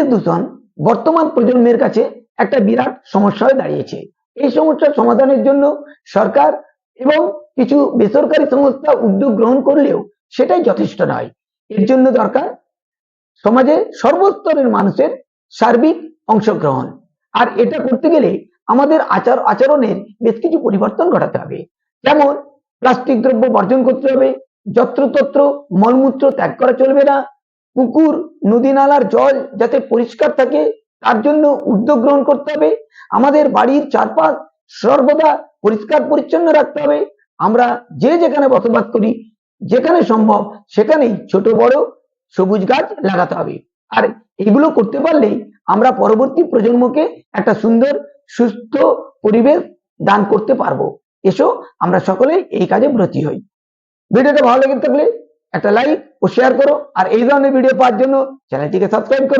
পরিবেশ দূষণ বর্তমান প্রজন্মের কাছে একটা বিরাট সমস্যা হয়ে দাঁড়িয়েছে। এই সমস্যার সমাধানের জন্য সরকার এবং কিছু বেসরকারি সংস্থা উদ্যোগ গ্রহণ করলেও সেটাই যথেষ্ট নয়। এর জন্য দরকার সমাজে সর্বস্তরের মানুষের সার্বিক অংশগ্রহণ। আর এটা করতে গেলে আমাদের আচরণের বেশ কিছু পরিবর্তন ঘটাতে হবে। যেমন প্লাস্টিক দ্রব্য বর্জন করতে হবে, যত্রতত্র মলমূত্র ত্যাগ করা চলবে না, পুকুর নদী নালার জল যাতে পরিষ্কার থাকে তার জন্য উদ্যোগ গ্রহণ করতে হবে, আমাদের বাড়ির চারপাশ সর্বদা পরিষ্কার পরিচ্ছন্ন রাখতে হবে, আমরা যে যেখানে বসবাস করি যেখানে সম্ভব সেখানেই ছোট বড় সবুজ গাছ লাগাতে হবে। আর এগুলো করতে পারলেই আমরা পরবর্তী প্রজন্মকে একটা সুন্দর সুস্থ পরিবেশ দান করতে পারবো। এসো আমরা সকলে এই কাজে ব্রতী হই। ভিডিওটা ভালো লেগে থাকলে একটা লাইক ও শেয়ার করো, আর এই ধরনের ভিডিও পাওয়ার জন্য চ্যানেলটিকে সাবস্ক্রাইব করো।